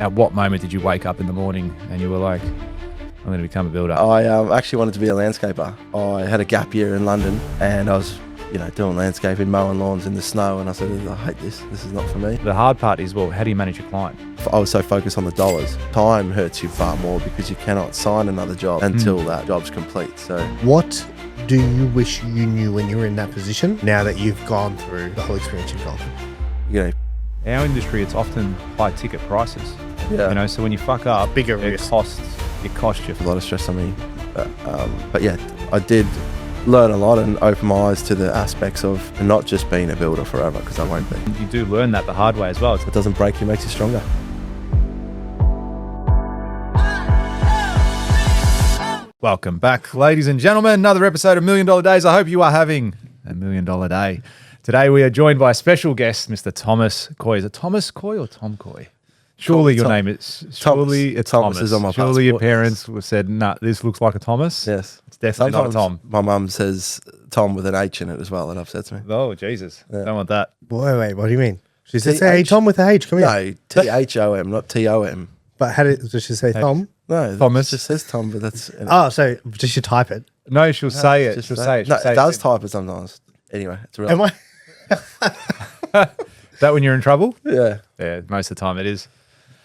At what moment did you wake up in the morning and you were like, I'm going to become a builder? I actually wanted to be a landscaper. I had a gap year in London and I was, doing landscaping, mowing lawns in the snow, and I said, I hate this. This is not for me. The hard part is, well, how do you manage your client? I was so focused on the dollars. Time hurts you far more because you cannot sign another job until that job's complete. So, what do you wish you knew when you were in that position now that you've gone through the whole experience you've gone through? Our industry, it's often high ticket prices. Yeah. So when you fuck up, Bigger it risk. costs you. a lot of stress on me. But yeah, I did learn a lot and open my eyes to the aspects of not just being a builder forever, because I won't be. You do learn that the hard way as well. It doesn't break you, makes you stronger. Welcome back, ladies and gentlemen. Another episode of $1 Million Days. I hope you are having a $1 Million day. Today we are joined by a special guest, Mr. Thomas Coy. Is it Thomas Coy or Tom Coy? Surely your name is surely it's Thomas. Is on my surely your passport, parents would have said, nah, this looks like a Thomas. Yes. It's definitely not a Tom. My mum says Tom with an H in it as well. That upsets me. Oh, Jesus. Yeah. Don't want that. Wait, what do you mean? She said, T-H. hey, Tom with a H, come here. No, T-H-O-M, not T-O-M. But how did she say Tom? No, Thomas. It just says Tom, but that's... Oh, so just you type it. No, she'll say it. Just She'll say it. No, She'll say it does type it sometimes. Anyway, it's real. Am I? Is that when you're in trouble? Yeah. Yeah, most of the time it is.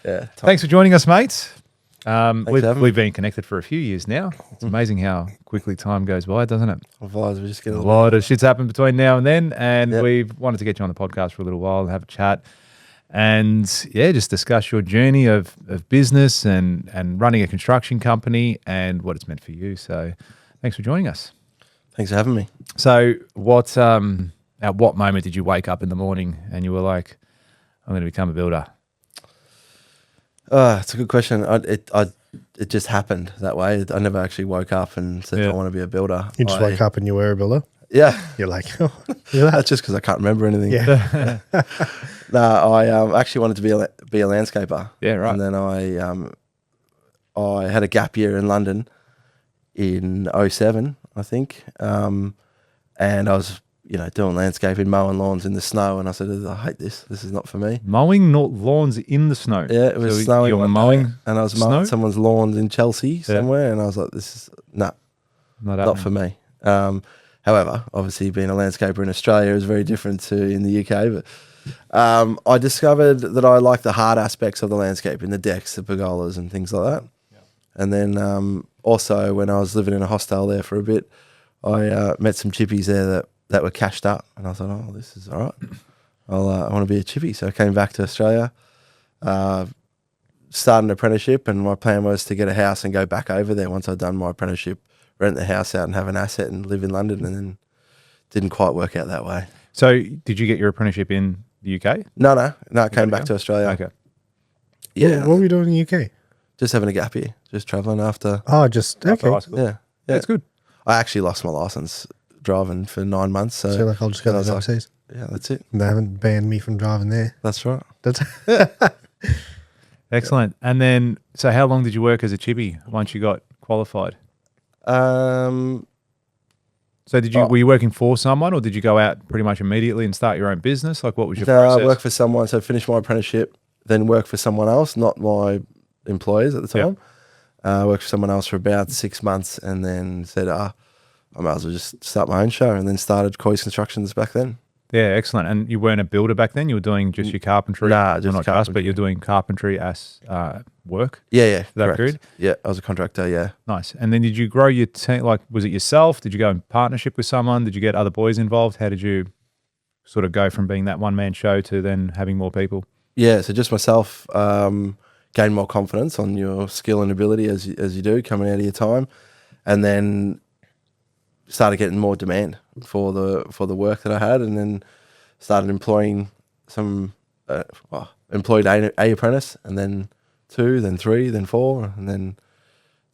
Yeah. Tom. Thanks for joining us, mates. for having me. We've been connected for a few years now. It's amazing how quickly time goes by, doesn't it? Otherwise, we just get A lot of shit's happened between now and then, and Yep. we've wanted to get you on the podcast for a little while and have a chat and, yeah, just discuss your journey of business and running a construction company and what it's meant for you. So thanks for joining us. Thanks for having me. So at what moment did you wake up in the morning and you were like, I'm going to become a builder? It's a good question. It just happened that way. I never actually woke up and said, Yeah. I want to be a builder. You just wake up and you were a builder. Yeah. You're like, oh, look at that. That's just because I can't remember anything. Yeah. No, I actually wanted to be a landscaper. Yeah, right. And then I had a gap year in London in 2007, I think. And I was, doing landscaping, mowing lawns in the snow, and I said, I hate this. This is not for me. Mowing lawns in the snow. Yeah, it was So snowing. You're one mowing day, and I was snow? mowing someone's lawns in Chelsea somewhere, and I was like, this is not for me. However, obviously being a landscaper in Australia is very different to in the UK, but I discovered that I like the hard aspects of the landscaping, the decks, the pergolas and things like that. Yeah. And then also when I was living in a hostel there for a bit, I met some chippies there that were cashed up, and I thought, oh, this is all right. I want to be a chippy. So I came back to Australia, started an apprenticeship, and my plan was to get a house and go back over there once I'd done my apprenticeship, rent the house out and have an asset and live in London, and then didn't quite work out that way. So did you get your apprenticeship in the UK? No, I came back to Australia. Okay. Yeah, What were you doing in the UK? just having a gap year, just travelling after. Oh, just, After okay. high school. Yeah, That's good. I actually lost my license driving for 9 months. So, So like, I'll just go I to was the like, overseas. yeah, that's it. They haven't banned me from driving there. That's right. That's Excellent. And then, so how long did you work as a chippy once you got qualified? Um, So were you working for someone, or did you go out pretty much immediately and start your own business? Like, what was your no, process? I worked for someone. So finish my apprenticeship, then work for someone else, not my employers at the time. Worked for someone else for about 6 months, and then said, I might as well just start my own show, and then started Coy's Constructions back then. Yeah, excellent. And you weren't a builder back then? You were doing just your carpentry? Nah, Well, just not carpentry. but you're doing carpentry as work? Yeah, that correct. period? Yeah, I was a contractor, yeah. Nice. And then did you grow your team? Like, was it yourself? Did you go in partnership with someone? Did you get other boys involved? How did you sort of go from being that one-man show to then having more people? Yeah, so just myself, gain more confidence on your skill and ability as you do coming out of your time, and then started getting more demand for the work that I had, and then started employing some employed a apprentice, and then 2, then 3, then 4, and then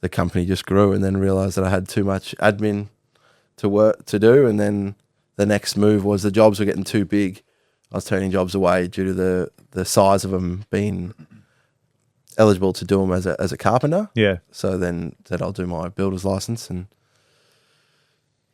the company just grew, and then realized that I had too much admin to do, and then the next move was the jobs were getting too big. I was turning jobs away due to the size of them being eligible to do them as a carpenter. Yeah. So then said I'll do my builder's license, and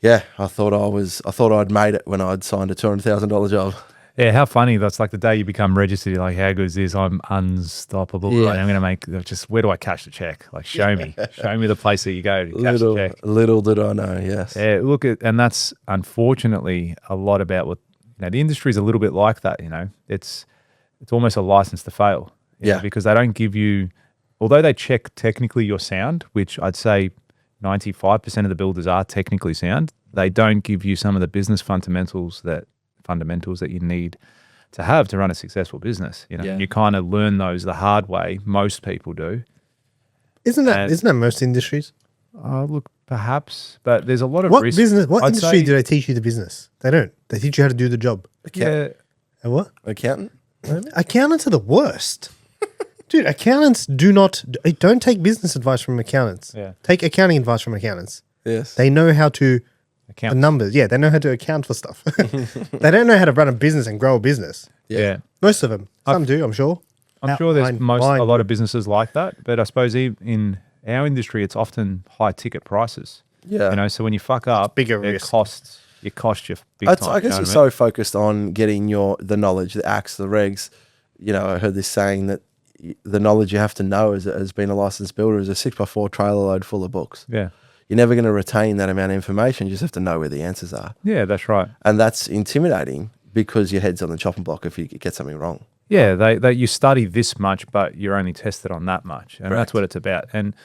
yeah, I thought I'd made it when I'd signed a $200,000 job. Yeah, how funny. That's like the day you become registered, you're like, how good is this? I'm unstoppable. Yeah. Like, I'm going to make just, where do I cash the check? Like, show me. Show me the place that you go to cash the check. Little did I know, yes. Yeah, look at, and that's unfortunately a lot about what, the industry is a little bit like that, It's almost a license to fail. Yeah. Because they don't give you, although they check technically your sound, which I'd say 95% of the builders are technically sound, they don't give you some of the business fundamentals that you need to have to run a successful business. You kind of learn those the hard way. Most people do. Isn't that most industries? Look, perhaps, but there's a lot of What risk. business? What I'd industry say- do they teach you the business? They don't. They teach you how to do the job. Yeah, And what? Accountant? Accountants are the worst. Dude, accountants don't take business advice from accountants. Yeah. Take accounting advice from accountants. Yes. They know how to account. the numbers. Yeah, they know how to account for stuff. They don't know how to run a business and grow a business. Yeah. Most of them. Some do, I'm sure. I'm sure there's Mine- a lot of businesses like that, but I suppose in our industry, it's often high ticket prices. Yeah. So when you fuck up, bigger it risk. costs you big I time. guess you're so focused on getting the knowledge, the acts, the regs. I heard this saying that the knowledge you have to know as being a licensed builder is a 6x4 trailer load full of books. Yeah. You're never going to retain that amount of information. You just have to know where the answers are. Yeah, that's right. And that's intimidating because your head's on the chopping block if you get something wrong. Yeah, they you study this much, but you're only tested on that much, and that's what it's about. And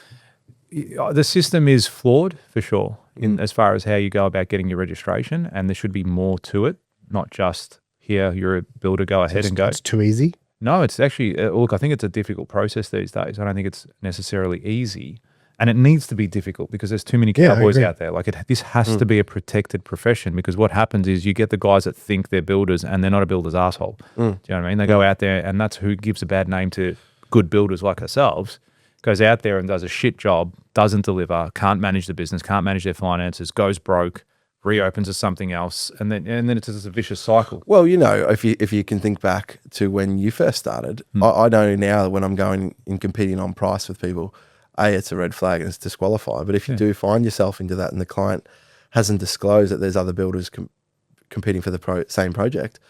the system is flawed for sure in as far as how you go about getting your registration, and there should be more to it, not just here. You're a builder, go ahead and go. It's too easy. No, it's actually look. I think it's a difficult process these days. I don't think it's necessarily easy, and it needs to be difficult because there's too many Yeah, I cowboys agree. out there. Like this has to be a protected profession because what happens is you get the guys that think they're builders and they're not a builder's asshole. Do you know what I mean? They go out there and that's who gives a bad name to good builders like ourselves. Goes out there and does a shit job, doesn't deliver, can't manage the business, can't manage their finances, goes broke, reopens as something else, and then it's just a vicious cycle. Well, if you can think back to when you first started, I know now that when I'm going and competing on price with people, it's a red flag and it's disqualified. But if you do find yourself into that and the client hasn't disclosed that there's other builders competing for the same project,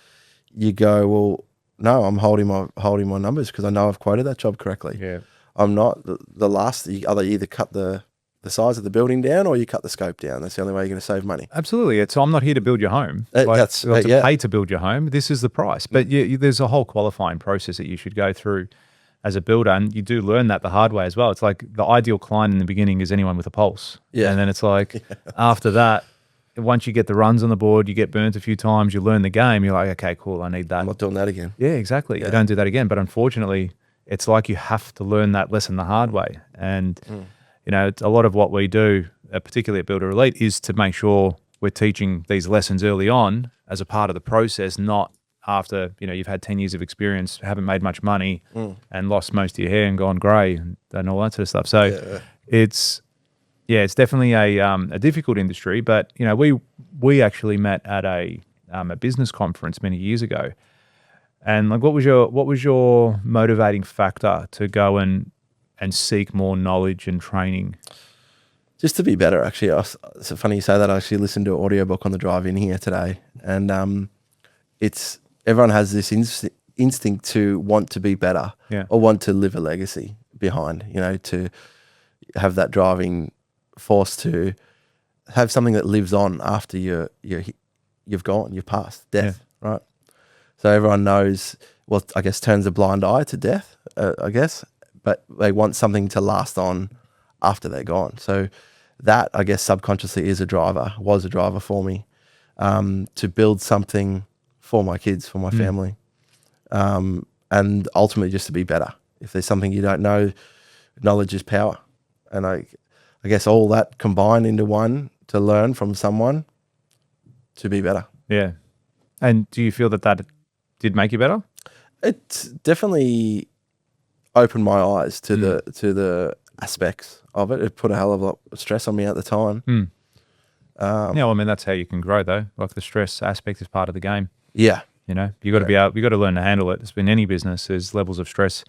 you go, well, no, I'm holding my numbers because I know I've quoted that job correctly. Yeah. I'm not the last. You either cut the size of the building down or you cut the scope down. That's the only way you're going to save money. Absolutely. So I'm not here to build your home. Pay to build your home. This is the price. But there's a whole qualifying process that you should go through as a builder, and you do learn that the hard way as well. It's like the ideal client in the beginning is anyone with a pulse. Yeah. And then it's like after that, once you get the runs on the board, you get burnt a few times, you learn the game, you're like, okay, cool, I need that. I'm not doing that again. Yeah, exactly. You don't do that again. But unfortunately, it's like you have to learn that lesson the hard way. And, it's a lot of what we do, particularly at Builder Elite, is to make sure we're teaching these lessons early on as a part of the process, not after, you've had 10 years of experience, haven't made much money and lost most of your hair and gone grey and all that sort of stuff. So it's definitely a difficult industry. But, we actually met at a business conference many years ago. And like, what was your motivating factor to go and seek more knowledge and training? Just to be better, actually. It's funny you say that. I actually listened to an audiobook on the drive in here today, and everyone has this instinct to want to be better or want to leave a legacy behind. To have that driving force to have something that lives on after you've gone, you've passed death, right? So everyone knows, well, I guess turns a blind eye to death, I guess, but they want something to last on after they're gone. So that, I guess, subconsciously was a driver for me, to build something for my kids, for my family, and ultimately just to be better. If there's something you don't know, knowledge is power. And I guess all that combined into one, to learn from someone to be better. Yeah. And do you feel that did make you better? It definitely opened my eyes to the aspects of it. It put a hell of a lot of stress on me at the time. That's how you can grow though. Like the stress aspect is part of the game. Yeah. You got to be able, you got to learn to handle it. It's been any business, there's levels of stress,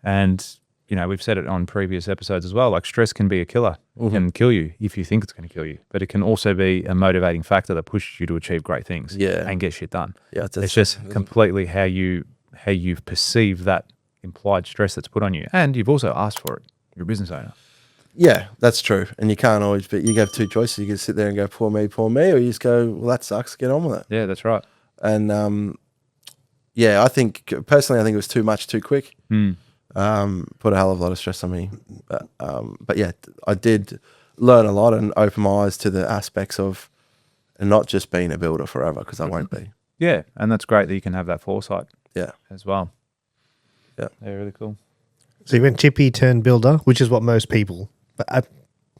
and we've said it on previous episodes as well, like stress can be a killer, can kill you if you think it's going to kill you, but it can also be a motivating factor that pushes you to achieve great things and get shit done. Yeah, it's just completely how you perceive that implied stress that's put on you. And you've also asked for it. You're a business owner. Yeah, that's true. And you can't always, but you have two choices. You can sit there and go, poor me, or you just go, well, that sucks, get on with it. Yeah, that's right. And I think personally, it was too much too quick. Put a hell of a lot of stress on me. But yeah, I did learn a lot and open my eyes to the aspects of not just being a builder forever, because I won't be. Yeah, and that's great that you can have that foresight. Yeah, as well. Yeah, they're really cool. So you went chippy turned builder, which is what most people, but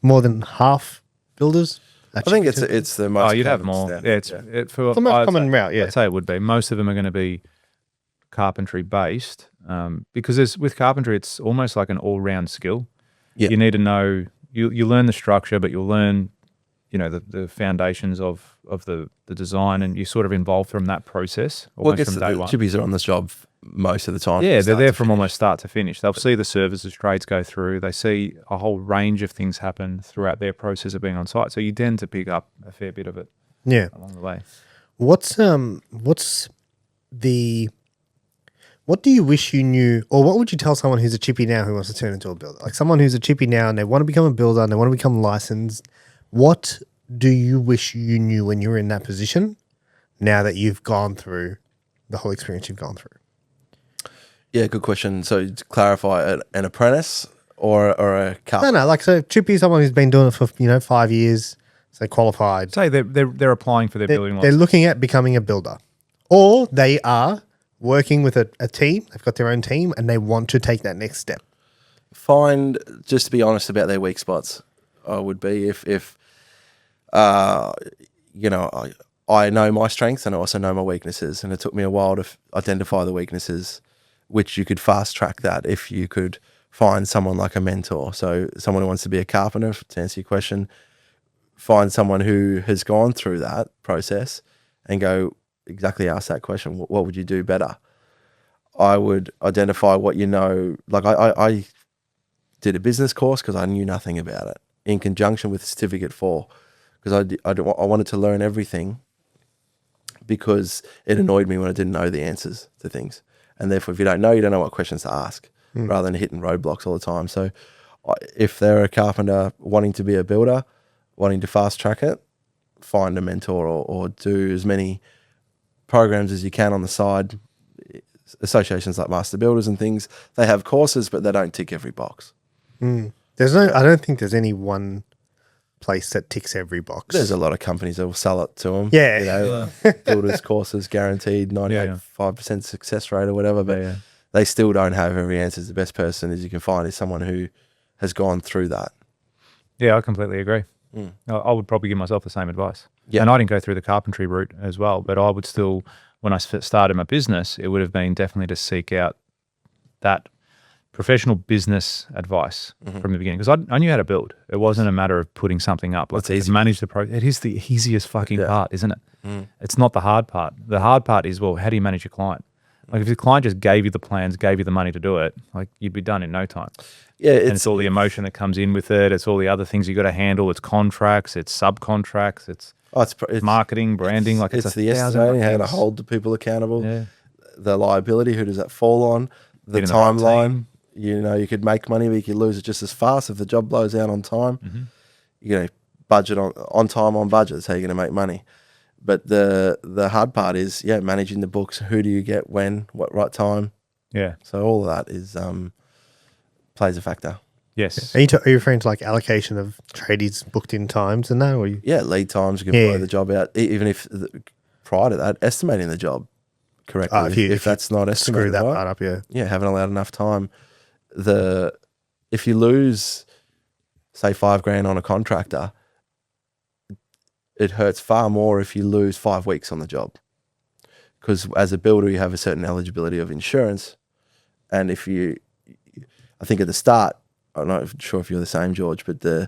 more than half builders. I think it's the most. Oh, you'd have more. Yeah, it's the most common route. Yeah, I'd say it would be. Most of them are going to be carpentry based, because with carpentry, it's almost like an all round skill. Yeah. You need to know. You learn the structure, but you'll learn, the foundations of the design, and you sort of involved from that process. Well, I guess the chippies are on this job most of the time. Yeah, they're there from almost start to finish. They'll see the services trades go through. They see a whole range of things happen throughout their process of being on site. So you tend to pick up a fair bit of it. Yeah, along the way. What do you wish you knew, or what would you tell someone who's a chippy now who wants to turn into a builder? Like someone who's a chippy now and they want to become a builder and they want to become licensed. What do you wish you knew when you were in that position now that you've gone through the whole experience you've gone through? Yeah, good question. So to clarify, an apprentice or a carpenter? No, like so chippy, someone who's been doing it for 5 years, so qualified. Say they're applying for their building license. They're looking at becoming a builder, or they are working with a team. They've got their own team and they want to take that next step. Just to be honest about their weak spots, I would be if I know my strengths and I also know my weaknesses, and it took me a while to identify the weaknesses, which you could fast track that if you could find someone like a mentor. So someone who wants to be a carpenter, to answer your question, find someone who has gone through that process and go exactly ask that question. What would you do better? I would identify what like I did a business course because I knew nothing about it, in conjunction with Certificate 4, because I wanted to learn everything, because it annoyed me when I didn't know the answers to things. And therefore, if you don't know what questions to ask, rather than hitting roadblocks all the time. So if they're a carpenter wanting to be a builder, wanting to fast track it, find a mentor or do as many programs as you can on the side. Associations like Master Builders and things, they have courses, but they don't tick every box. I don't think there's any one place that ticks every box. There's a lot of companies that will sell it to them. Yeah. Builders courses guaranteed 95% success rate or whatever, but they still don't have every answer. The best person as you can find is someone who has gone through that. Yeah, I completely agree. I would probably give myself the same advice. Yeah. And I didn't go through the carpentry route as well, but I would still, when I started my business, it would have been definitely to seek out that professional business advice from the beginning, because I knew how to build. It wasn't a matter of putting something up. Like, easy. Manage the process. It is the easiest fucking part, isn't it? It's not the hard part. The hard part is, well, how do you manage your client? Like if your client just gave you the plans, gave you the money to do it, like you'd be done in no time. Yeah, and it's all the emotion that comes in with it. It's all the other things you got to handle. It's contracts. It's subcontracts. It's marketing, branding. It's the estimating, how to hold the people accountable. Yeah. The liability. Who does that fall on? The timeline. You could make money, but you could lose it just as fast if the job blows out on time. You're going to budget on time, on budget. That's how you're going to make money. But the hard part is, managing the books. Who do you get when, what right time? Yeah. So all of that is plays a factor. Yes. Are you referring to like allocation of tradies booked in times and that? Or lead times. You can blow the job out. Even if prior to that, estimating the job correctly. If that's not estimated, screw that part up. Haven't allowed enough time. If you lose, say, $5,000 on a contractor, it hurts far more if you lose 5 weeks on the job, because as a builder you have a certain eligibility of insurance, and I think at the start, I'm not sure if you're the same, George, but I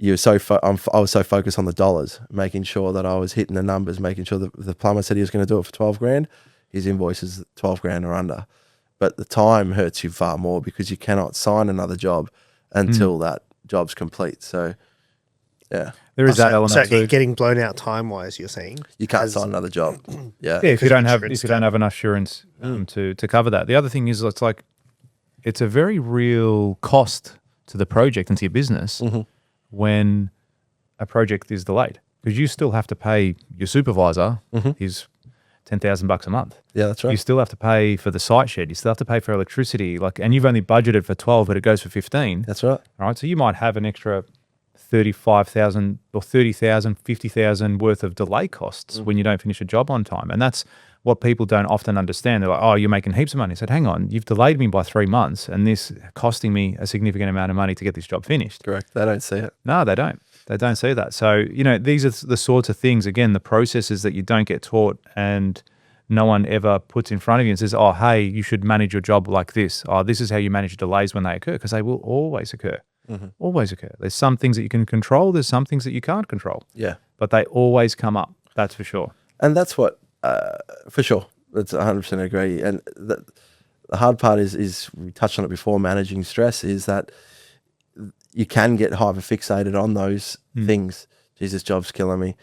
was so focused on the dollars, making sure that I was hitting the numbers, making sure that the plumber said he was going to do it for $12,000, his invoice is $12,000 or under. but the time hurts you far more because you cannot sign another job until that job's complete. So, yeah, There is that element So too. getting blown out time wise, you're saying? you can't sign another job. Yeah, Yeah, if you don't have insurance enough assurance to cover that. The other thing is, it's a very real cost to the project and to your business when a project is delayed, because you still have to pay your supervisor his $10,000 a month. yeah, that's You right. still have to pay for the site shed. You still have to pay for electricity. And you've only budgeted for 12, but it goes for 15. That's right. All right, so you might have an extra 35,000 or 30,000, 50,000 worth of delay costs when you don't finish a job on time. And that's what people don't often understand. They're like, oh, you're making heaps of money. I said, hang on, you've delayed me by 3 months and this costing me a significant amount of money to get this job finished. Correct. They don't see it. No, they don't. They don't see that. So, these are the sorts of things, again, the processes that you don't get taught and no one ever puts in front of you and says, oh, hey, you should manage your job like this. Oh, this is how you manage delays when they occur, because they will always occur. Always occur. There's some things that you can control. There's some things that you can't control. Yeah. But they always come up. That's for sure. And that's what, for sure, that's 100% agree. And the hard part is, we touched on it before, managing stress, is that you can get hyper fixated on those things. Jesus, job's killing me.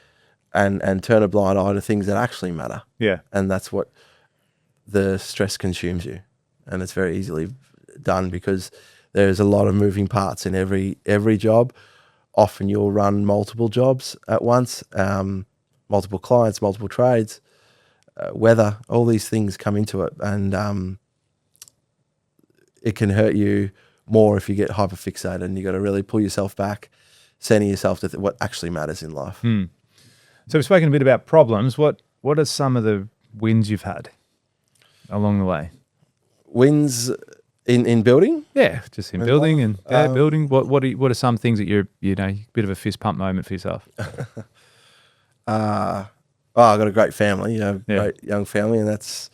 And turn a blind eye to things that actually matter. Yeah. And that's what the stress consumes you. And it's very easily done because there's a lot of moving parts in every job. Often you'll run multiple jobs at once, multiple clients, multiple trades, weather, all these things come into it. And it can hurt you more if you get hyper fixated, and you got to really pull yourself back, center yourself to what actually matters in life. So we've spoken a bit about problems. What are some of the wins you've had along the way? Wins in building? Yeah, just in building and building. What are some things that you're bit of a fist pump moment for yourself? I've got a great family, great young family, and that's,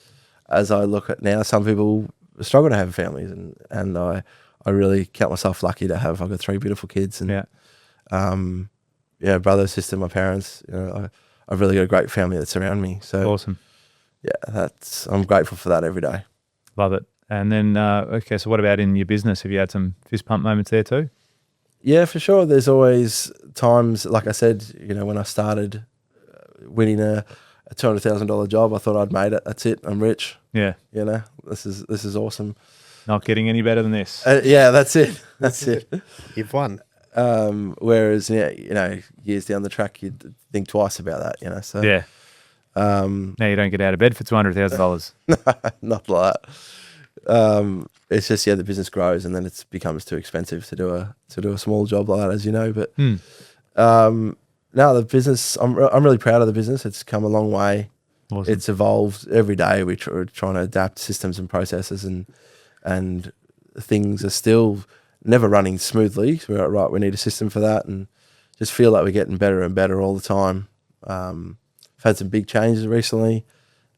as I look at now, some people struggle to have families, and I really count myself lucky to have. I've got 3 beautiful kids, and brother, sister, my parents. I've really got a great family that's around me. So Awesome. Yeah, I'm grateful for that every day. Love it. And then, okay, so what about in your business? Have you had some fist pump moments there too? Yeah, for sure. There's always times, like I said, when I started winning a $200,000 job, I thought I'd made it. That's it. I'm rich. Yeah. This is awesome. Not getting any better than this. Yeah, that's it. That's it. You've won. Whereas, years down the track, you'd think twice about that, so. Yeah. Now you don't get out of bed for $200,000. Not like that. It's just, the business grows and then it becomes too expensive to do a small job like that, as you know. But no, the business, I'm really proud of the business. It's come a long way. Awesome. It's evolved every day. We're trying to adapt systems and processes, and things are still never running smoothly. So we're like, right, we need a system for that, and just feel like we're getting better and better all the time. I've had some big changes recently,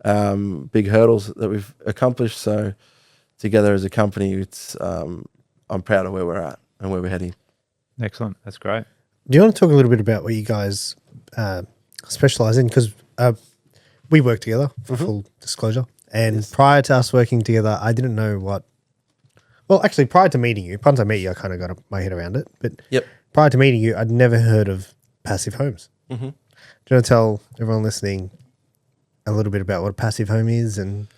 big hurdles that we've accomplished. So together as a company, it's I'm proud of where we're at and where we're heading. Excellent. That's great. Do you want to talk a little bit about what you guys specialize in? Because we work together, for full disclosure. And prior to us working together, I didn't know what. Well, actually, prior to meeting you, once I met you, I kind of got my head around it. But prior to meeting you, I'd never heard of passive homes. Do you want to tell everyone listening a little bit about what a passive home is, and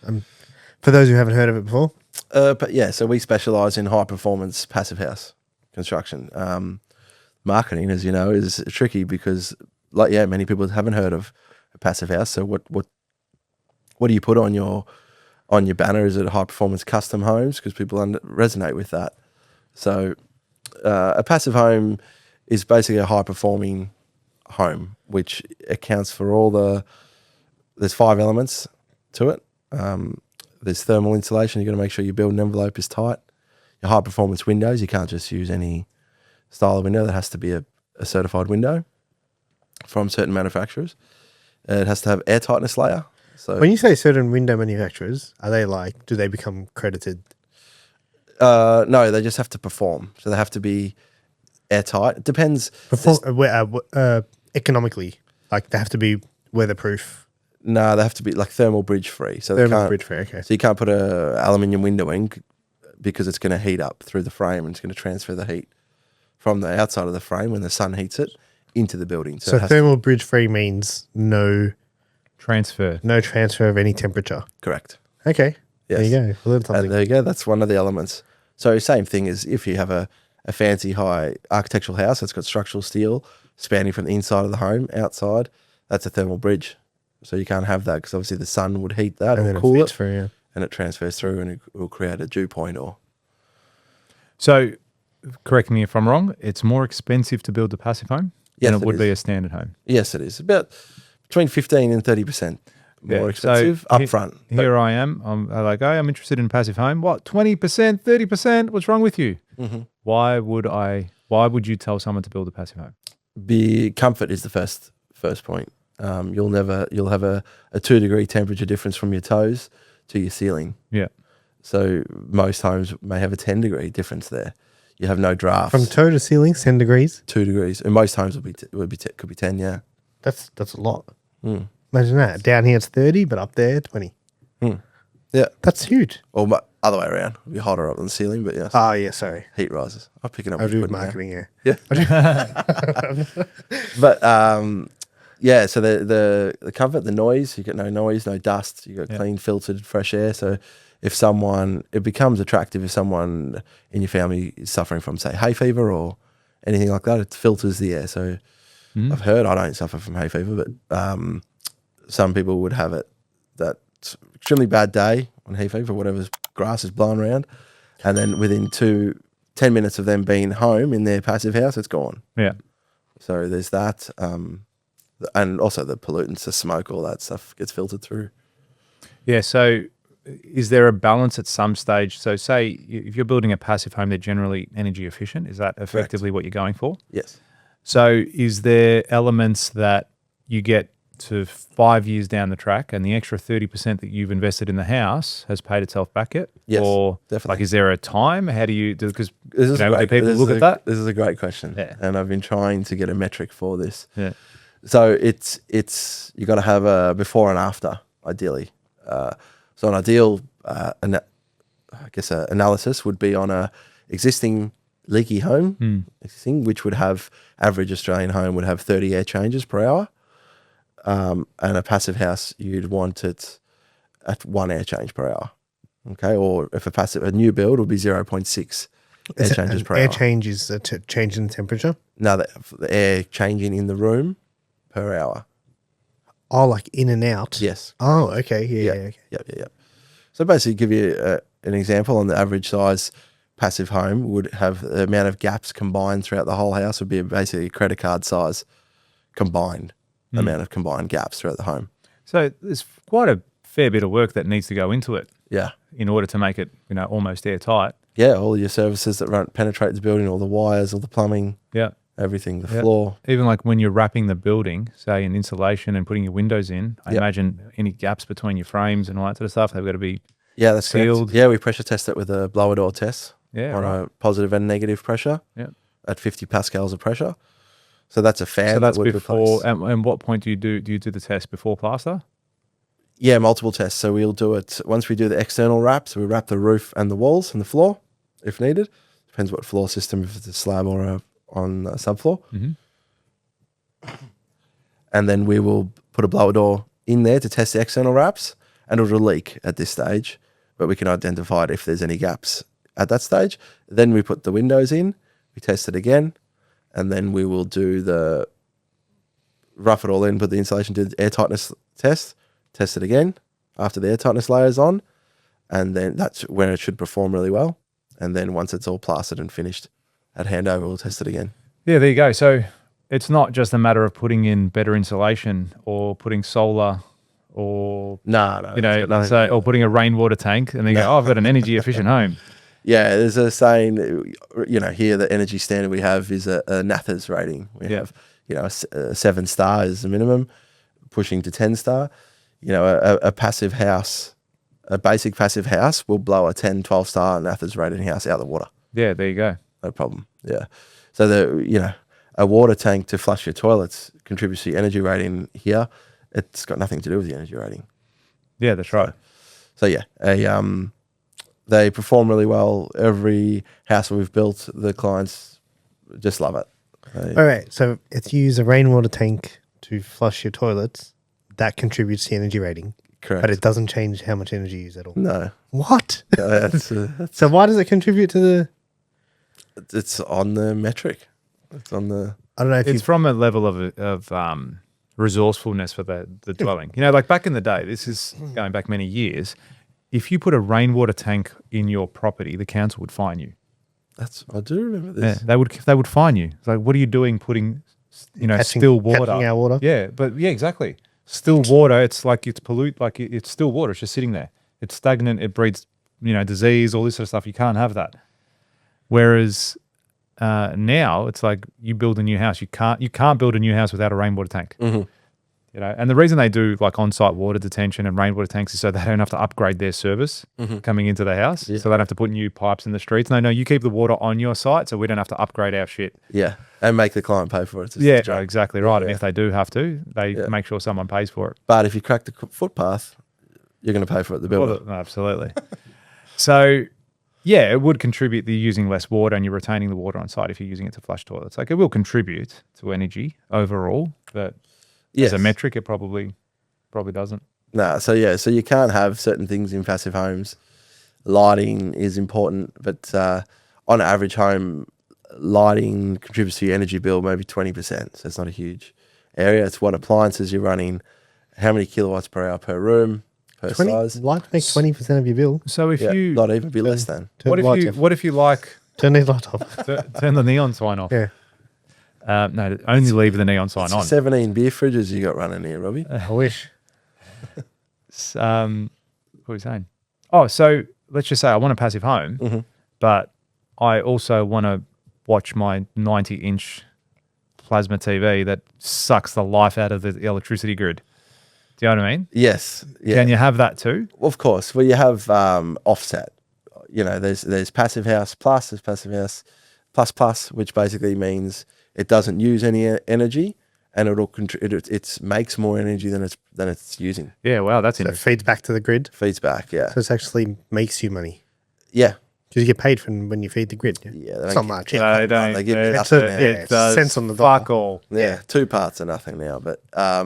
for those who haven't heard of it before? So we specialize in high performance passive house construction. Marketing, as you know, is tricky because, many people haven't heard of a passive house. So what do you put on your banner? Is it high performance custom homes? Because people resonate with that. So a passive home is basically a high performing home, which accounts for there's 5 elements to it. There's thermal insulation. You've got to make sure your building envelope is tight. Your high performance windows, you can't just use any style of window. That has to be a certified window from certain manufacturers. It has to have air tightness layer. So When you say certain window manufacturers, are they do they become credited? no, they just have to perform. So they have to be airtight. It depends. Economically, they have to be weatherproof. No, they have to be like thermal bridge free. So they Thermal can't, bridge free, okay. So you can't put a aluminium windowing because it's going to heat up through the frame and it's going to transfer the heat from the outside of the frame when the sun heats it into the building. So it has thermal bridge free means no Transfer. transfer of any temperature. correct. Okay. Yes. There you go. A little And something. there you go. That's one of the elements. So same thing as if you have a fancy high architectural house that's got structural steel spanning from the inside of the home outside, that's a thermal bridge. So you can't have that because obviously the sun would heat that And or then cool feeds it, through, yeah. and it transfers through and it will create a dew point or So, correct me if I'm wrong, it's more expensive to build a passive home Yes, than it it would be a is. standard home. yes, it is about between 15 and 30% more Yeah, expensive so upfront. Here I am. I'm like, oh, I'm interested in a passive home. What, 20%, 30%? What's wrong with you? Mm-hmm. Why would you tell someone to build a passive home? Be comfort is the first point. You'll have a 2-degree temperature difference from your toes to your ceiling. Yeah. So most homes may have a 10-degree difference there. You have no drafts. From toe to ceiling, 10 degrees. 2 degrees, and most homes could be 10. Yeah. That's a lot. Mm. Imagine that. Down here it's 30, but up there 20. Yeah. That's huge. Or other way around. It'll be hotter up on the ceiling, but yes. Oh, yeah, sorry. Heat rises. I'm picking up. I what do you're with putting down. marketing, yeah. Yeah. But yeah. So the comfort, the noise. You get no noise, no dust. You got clean, filtered, fresh air. So it becomes attractive if someone in your family is suffering from, say, hay fever or anything like that. It filters the air. So I've heard, I don't suffer from hay fever, but some people would have it that's extremely bad day on hay fever, whatever grass is blowing around, and then within 10 minutes of them being home in their passive house, it's gone. Yeah. So there's that, and also the pollutants, the smoke, all that stuff gets filtered through. Yeah. So, is there a balance at some stage? So, say if you're building a passive home, they're generally energy efficient. Is that effectively what you're going for? Yes. So, is there elements that you get to 5 years down the track and the extra 30% that you've invested in the house has paid itself back yet? Yes, Or definitely. like, is there a time? How do you do? Because This is do great. people This look is at that? This is a great question, Yeah. and I've been trying to get a metric for this. Yeah. So it's you got to have a before and after, ideally. So an ideal, analysis would be on a existing leaky home, which would have average Australian home would have 30 air changes per hour, and a passive house you'd want it at 1 air change per hour. Okay, or if a new build would be 0.6 air changes per hour. Air change is a change in temperature. No, the air changing in the room per hour. Oh, like in and out. Yes. Oh, okay. Yeah. Okay. Yep. So basically, give you an example on the average size passive home would have the amount of gaps combined throughout the whole house would be basically a credit card size combined amount of combined gaps throughout the home. So, there's quite a fair bit of work that needs to go into it Yeah. in order to make it, almost airtight. Yeah, all your services that penetrate the building, all the wires, all the plumbing, Yeah. everything, the Yeah. floor. Even like when you're wrapping the building, say in insulation and putting your windows in, I Yep. imagine any gaps between your frames and all that sort of stuff, they've got to be, Yeah, that's Sealed. correct. Yeah, we pressure test it with a blower door test yeah, on right. a positive and negative pressure Yeah. at 50 pascals of pressure. So that's a fan. So that's that would before, replace. and what point do you do the test before plaster? Yeah, multiple tests. So we'll do it once we do the external wrap. So we wrap the roof and the walls and the floor if needed. Depends what floor system, if it's a slab or on a subfloor. Mhm. And then we will put a blower door in there to test the external wraps, and it'll leak at this stage, but we can identify it if there's any gaps at that stage. Then we put the windows in, we test it again, and then we will do the rough it all in, put the insulation, do the air tightness test it again after the air tightness layer is on, and then that's when it should perform really well. And then once it's all plastered and finished at handover, we'll test it again. Yeah, there you go. So it's not just a matter of putting in better insulation or putting solar or, No, it's got nothing- so, or putting a rainwater tank and then you go, oh, I've got an energy efficient home. Yeah, there's a saying, here the energy standard we have is a NATHERS rating. We Yeah. have, a 7 star is the minimum, pushing to 10 star. A passive house, a basic passive house will blow a 10, 12 star NATHERS rating house out of the water. Yeah, there you go. No problem. Yeah. So a water tank to flush your toilets contributes to your energy rating here. it's got nothing to do with the energy rating. Yeah, that's right. So yeah, they perform really well. Every house we've built, the clients just love it. All right. So if you use a rainwater tank to flush your toilets, that contributes to the energy rating. Correct. But it doesn't change how much energy you use at all. No. What? That's, So why does it contribute to the? it's on the metric. It's on the. I don't know if It's you. from a level of resourcefulness for the dwelling. You know, like back in the day, this is going back many years. If you put a rainwater tank in your property, the council would fine you. I do remember Yeah, this. they would fine you. It's like, what are you doing putting, Catching- still water? catching our water? Yeah, but yeah, exactly. Still water. It's like it's it's still water. It's just sitting there. It's stagnant. It breeds, disease, all this sort of stuff. You can't have that. Whereas now it's like you build a new house. You can't build a new house without a rainwater tank. Mm-hmm. And the reason they do like on-site water detention and rainwater tanks is so they don't have to upgrade their service coming into the house. Yeah. So they don't have to put new pipes in the streets. No, you keep the water on your site so we don't have to upgrade our shit. Yeah, and make the client pay for it. It's just a Yeah, joke. exactly right. And Yeah. if they do have to, they make sure someone pays for it. But if you crack the footpath, you're going to pay for it. The builder. No, absolutely. So, yeah, it would contribute to using less water and you're retaining the water on site if you're using it to flush toilets. Like it will contribute to energy overall, but as a metric, it probably doesn't. No, so you can't have certain things in passive homes. Lighting is important, but on average home, lighting contributes to your energy bill maybe 20%. So it's not a huge area. It's what appliances you're running, how many kilowatts per hour per room, per 20, size. light makes 20% of your bill. So if you not even be less than. Turn the lights off. what if you like Turn these lights off. turn the neon sign off? Yeah. No, only leave the neon sign on. 17 beer fridges you got running here, Robbie. I wish. What were you saying? Oh, so let's just say I want a passive home, but I also want to watch my 90-inch plasma TV that sucks the life out of the electricity grid. Do you know what I mean? Yes. Yeah. Can you have that too? Of course. Well, you have offset. There's passive house plus, there's passive house plus, which basically means it doesn't use any energy, and it makes more energy than it's using. Yeah, wow, that's So it interesting. feeds back to the grid. Feeds back, yeah, So it actually makes you money. yeah, Because you get paid when you feed the grid. yeah. It's They not don't much. They don't. They give you It's nothing a- now. it does Cents on the dollar. fuck all. yeah, 2 parts are nothing now, but yeah.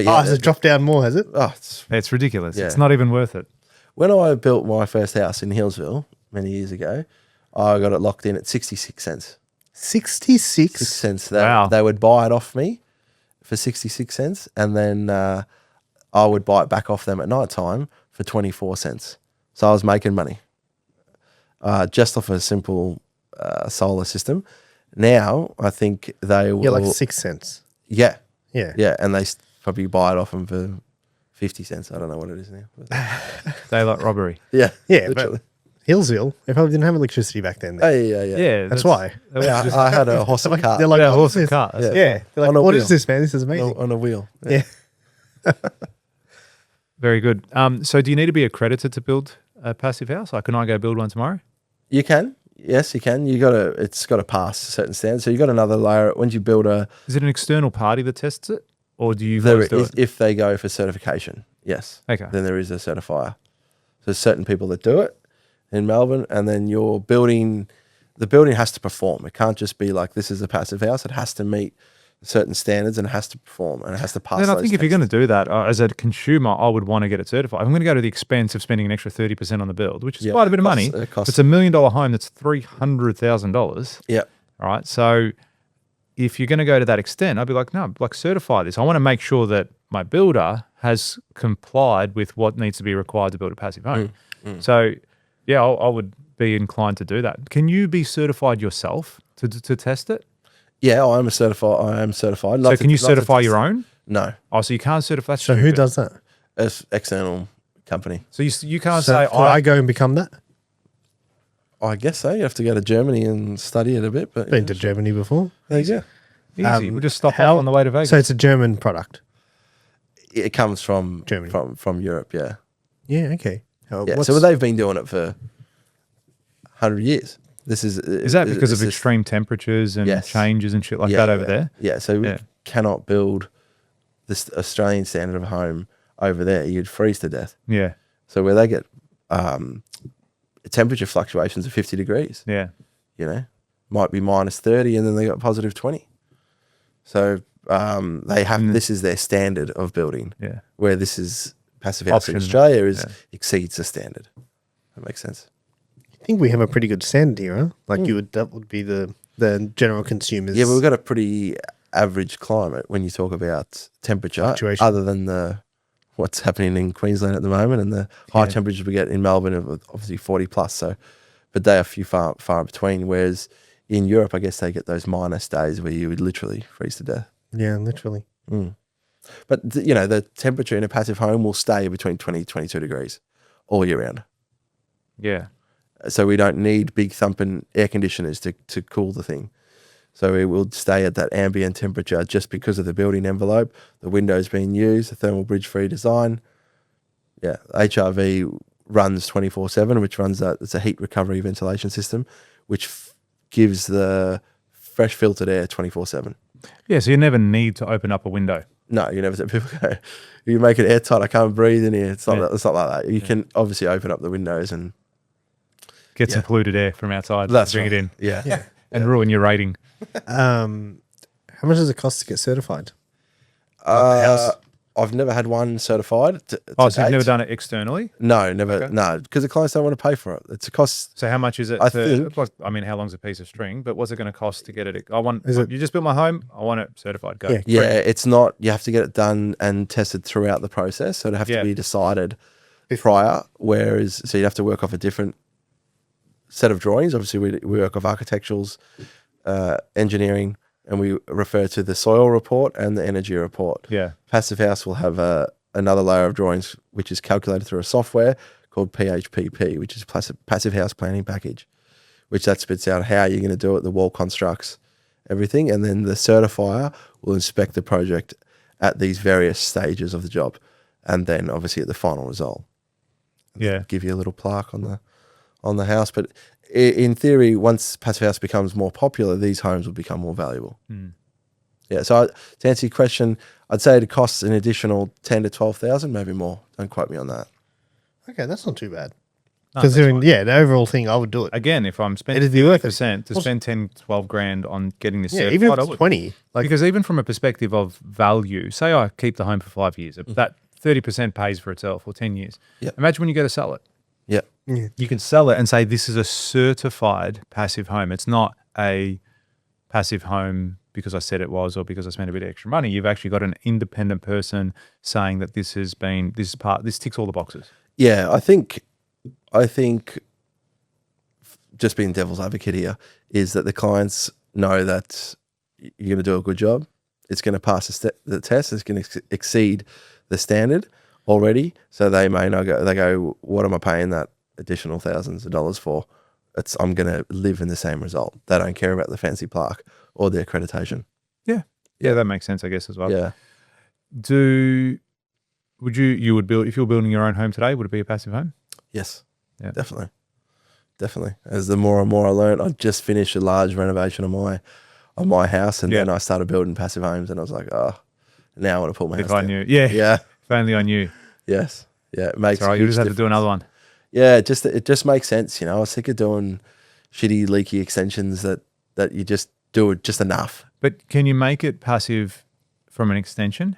Oh, has it dropped down more, has it? It's ridiculous. Yeah. It's not even worth it. When I built my first house in Hillsville many years ago, I got it locked in at 66 cents. 66. 6 cents. Wow. They would buy it off me for 66 cents, and then I would buy it back off them at night time for 24 cents. So I was making money just off a simple solar system. Now I think they will. Yeah, like 6 cents. Yeah, Yeah. and they probably buy it off them for 50 cents. I don't know what it is now. But Daylight robbery. yeah, Yeah, literally. but Hillsville, they probably didn't have electricity back then. Oh, yeah. Yeah, That's why. Yeah, I had a horse and Like, cart they're like, Yeah, "Oh, horse and this?" cart. Yeah. They're like, On a what wheel. is this, man? This is amazing. on a wheel. Yeah. Very good. So do you need to be accredited to build a passive house? Like, can I go build one tomorrow? You can. Yes, you can. It's got to pass certain standards. So you got another layer. When you build Is it an external party that tests it? Or do you there guys do is, it? if they go for certification, yes. Okay. Then there is a certifier. So there's certain people that do it in Melbourne, and then the building has to perform. It can't just be like, this is a passive house. It has to meet certain standards and it has to perform and it has to pass. Then I those think if you're tests. going to do that, as a consumer, I would want to get it certified. I'm going to go to the expense of spending an extra 30% on the build, which is Yeah, quite a bit of costs- money. it costs- It's $1 million home. That's $300,000. Yeah. All right. So if you're going to go to that extent, I'd be like, no, like certify this. I want to make sure that my builder has complied with what needs to be required to build a passive home. So yeah, I would be inclined to do that. Can you be certified yourself to test it? Yeah, I am certified. So can you certify your own? No, Oh, so you can't certify. So who does that? it's external company. So you can't So say could I go and become that? I guess so. You have to go to Germany and study it a bit, but Been to Germany before. there you go. easy. We'll just stop off on the way to Vegas. So it's a German product. It comes from Germany. from Europe. Yeah, Yeah, okay. yeah. So they've been doing it for 100 years. This is that because of this is- extreme temperatures and Yes. changes and shit like yeah, that over yeah. there? Yeah, so we Yeah. cannot build this Australian standard of home over there, you'd freeze to death. Yeah. So where they get temperature fluctuations of 50 degrees, Yeah. you know, might be minus 30 and then they got positive 20. So they have, this is their standard of building. Yeah. Where this is passive house in Option. Australia exceeds the standard. That makes sense. I think we have a pretty good standard here, huh? Like that would be the general consumers. Yeah, but we've got a pretty average climate when you talk about temperature, Fluctuation. other than what's happening in Queensland at the moment and the high temperatures we get in Melbourne of obviously 40 plus. So, but they are few far between. Whereas in Europe, I guess they get those minus days where you would literally freeze to death. Yeah, literally. But the temperature in a passive home will stay between 20 22 degrees all year round. Yeah. So we don't need big thumping air conditioners to cool the thing. So it will stay at that ambient temperature just because of the building envelope, the windows being used, the thermal bridge-free design. Yeah, HRV runs 24/7, which runs it's a heat recovery ventilation system, which gives the fresh filtered air 24/7. Yeah, so you never need to open up a window. No, you never said people go, you make it airtight, I can't breathe in here. It's not like that. You can obviously open up the windows and Get some polluted air from outside. That's bring right. it in. Yeah. And ruin your rating. How much does it cost to get certified? I've never had one certified. So you've never done it externally? No, never. Okay. No, because the clients don't want to pay for it. It's a cost. So how much is it? I think- I mean, how long's a piece of string? But what's it going to cost to get it? Is You just built my home. I want it certified. Go. Yeah. Yeah, it's not. You have to get it done and tested throughout the process. So it'd have Yeah. to be decided prior. Whereas, so you'd have to work off a different set of drawings. Obviously, we work off architecturals, engineering, and we refer to the soil report and the energy report. Yeah. Passive house will have another layer of drawings, which is calculated through a software called PHPP, which is passive house planning package, which that spits out how you're going to do it, the wall constructs, everything. And then the certifier will inspect the project at these various stages of the job. And then obviously at the final result, Yeah. give you a little plaque on the house. But in theory, once passive house becomes more popular, these homes will become more valuable. Yeah. So to answer your question, I'd say it costs an additional 10 to 12,000, maybe more. Don't quote me on that. Okay, that's not too bad. No, Considering, that's fine. the overall thing, I would do it. Again, if I'm spending It'd be worth it. 50% to spend 10, 12 grand on getting this Yeah, certified, even if I it's would. 20. Like, Because even from a perspective of value, say I keep the home for 5 years, that 30% pays for itself, or 10 years. Yep. Imagine when you go to sell it. Yeah. You can sell it and say this is a certified passive home. It's not a passive home because I said it was or because I spent a bit of extra money. You've actually got an independent person saying that this ticks all the boxes. Yeah. I think just being devil's advocate here is that the clients know that you're going to do a good job. It's going to pass the test. It's going to exceed the standard already. So they may not go, they go, what am I paying that additional thousands of dollars for? I'm going to live in the same result. They don't care about the fancy plaque or the accreditation. Yeah, that makes sense, I guess, as well. Yeah. Would you build, if you were building your own home today, would it be a passive home? Yes. Yeah. Definitely. As the more and more I learn, I just finished a large renovation on my house, and then I started building passive homes, and I was like, oh, now I want to pull my house If I down. knew. Yeah. Yeah. If only I knew. Yes. Yeah. It makes. Sorry, you huge just have to do difference. another one. Yeah. It just makes sense. I was sick of doing shitty, leaky extensions that you just do it just enough. But can you make it passive from an extension?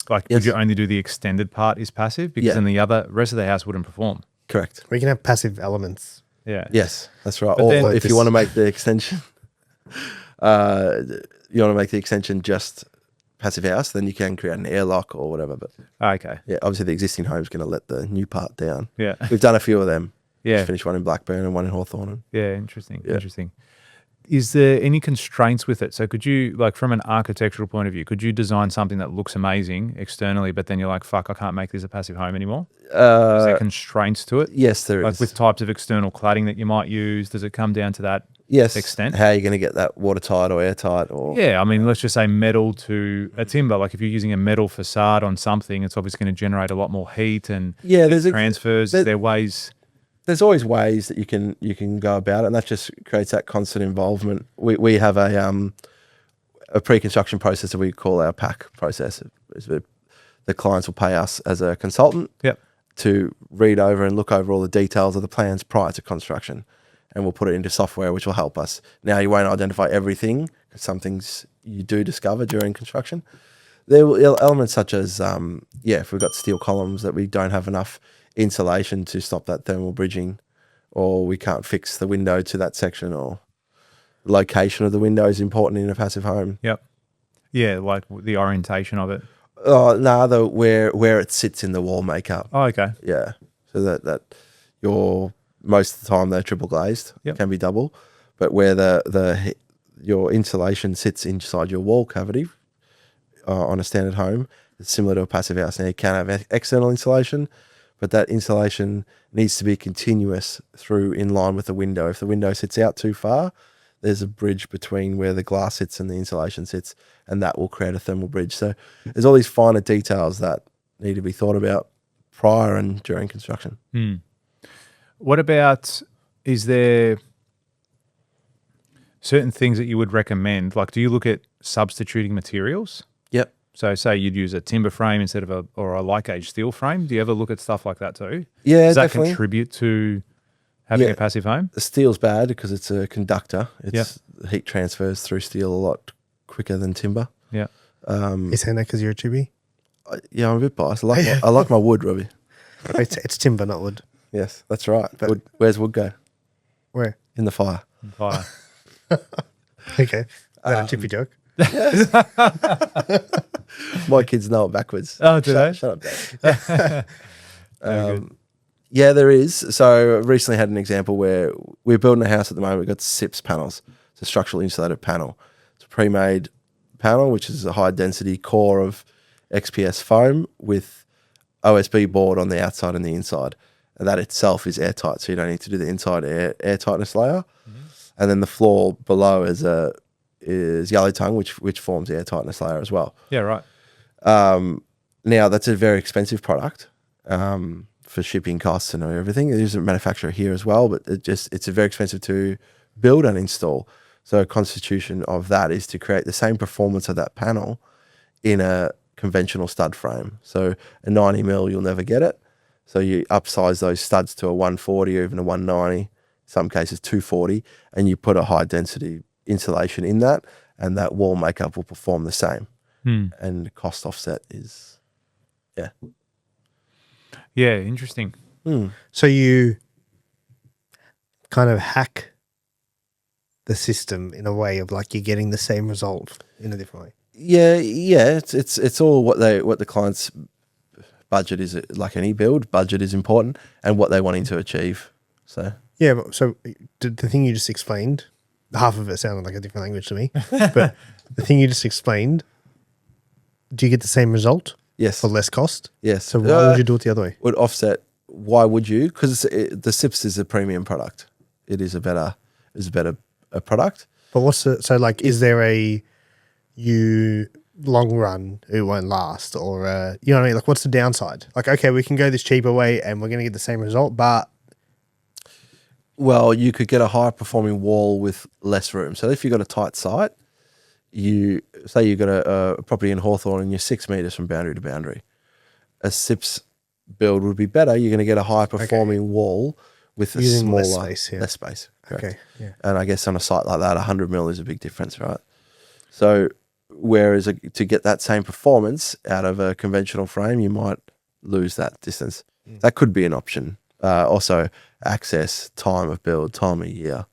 Like, would Yes. you only do the extended part is passive? Because Yeah. then the rest of the house wouldn't perform. Correct. we can have passive elements. Yeah. Yes, that's right. But Or then- if you want to make the extension, just passive house, then you can create an airlock or whatever. But Okay. yeah, obviously the existing home's going to let the new part down. Yeah. We've done a few of them. Yeah. Just finished one in Blackburn and one in Hawthorne. Yeah. Interesting. Yeah. Interesting. Is there any constraints with it? So could you, like, from an architectural point of view, could you design something that looks amazing externally, but then you're like, fuck, I can't make this a passive home anymore? Is there constraints to it? Yes, there Like is. with types of external cladding that you might use, does it come down to that yes, extent? How are you going to get that watertight or airtight? Or Yeah, I mean, let's just say metal to a timber. Like if you're using a metal facade on something, it's obviously going to generate a lot more heat and Yeah, there's transfers. There are ways. there's always ways that you can go about it, and that just creates that constant involvement. We have a pre-construction process that we call our PAC process. The clients will pay us as a consultant Yep. to read over and look over all the details of the plans prior to construction, and we'll put it into software which will help us. Now, you won't identify everything, 'cause some things you do discover during construction. There will elements such as, if we've got steel columns that we don't have enough insulation to stop that thermal bridging, or we can't fix the window to that section, or location of the window is important in a passive home. Yep. Yeah, like the orientation of it. Oh, no, where it sits in the wall makeup. Oh, okay. Yeah, so that most of the time they're triple glazed. Yep. Can be double, but where your insulation sits inside your wall cavity on a standard home, it's similar to a passive house. Now, you can have external insulation, but that insulation needs to be continuous through in line with the window. If the window sits out too far, there's a bridge between where the glass sits and the insulation sits, and that will create a thermal bridge. So there's all these finer details that need to be thought about prior and during construction. What about, is there certain things that you would recommend? Like, do you look at substituting materials? Yep. So say you'd use a timber frame instead of a light gauge steel frame. Do you ever look at stuff like that too? Yeah, Does that definitely. contribute to having Yeah. a passive home? The steel's bad because it's a conductor. The heat transfers through steel a lot quicker than timber. Yeah. You saying that because you're a chippy? Yeah, I'm a bit biased. I like my wood, Robbie. It's timber, not wood. Yes, that's right. Where's wood go? Where? In the fire. Fire. Okay. Is that a chippy joke? My kids know it backwards. Oh, do they? Shut up, Dad. Yeah, there is. So I recently had an example where we're building a house at the moment. We've got SIPS panels. It's a structural insulated panel. It's a pre-made panel, which is a high density core of XPS foam with OSB board on the outside and the inside. And that itself is airtight, so you don't need to do the inside air tightness layer. And then the floor below is yellow tongue, which forms the air tightness layer as well. Yeah, right. Now, that's a very expensive product for shipping costs and everything. There's a manufacturer here as well, but it's very expensive to build and install. So a constitution of that is to create the same performance of that panel in a conventional stud frame. So a 90 mil, you'll never get it. So you upsize those studs to a 140 or even a 190, some cases 240, and you put a high density insulation in that, and that wall makeup will perform the same. And the cost offset is, Yeah, interesting. So you kind of hack the system in a way of like you're getting the same result in a different way. Yeah. It's all what the client's budget is. Like any build, budget is important, and what they're wanting to achieve. So Yeah, but so the thing you just explained, half of it sounded like a different language to me, but the thing you just explained, do you get the same result yes, for less cost? yes. So why would you do it the other way? Would offset? Why would you? Because the SIPS is a premium product. It is a better product. But is there you long run it won't last, or you know what I mean? Like, what's the downside? Like, okay, we can go this cheaper way and we're going to get the same result, but Well, you could get a higher performing wall with less room. So if you've got a tight site, you got a property in Hawthorne and you're 6 meters from boundary to boundary. A SIPS build would be better. You're going to get a high performing wall with Using smaller, less space, yeah. less space. Correct. okay, yeah. And I guess on a site like that, 100 mil is a big difference, right? So whereas to get that same performance out of a conventional frame, you might lose that distance. That could be an option. Also, access, time of build, time of year,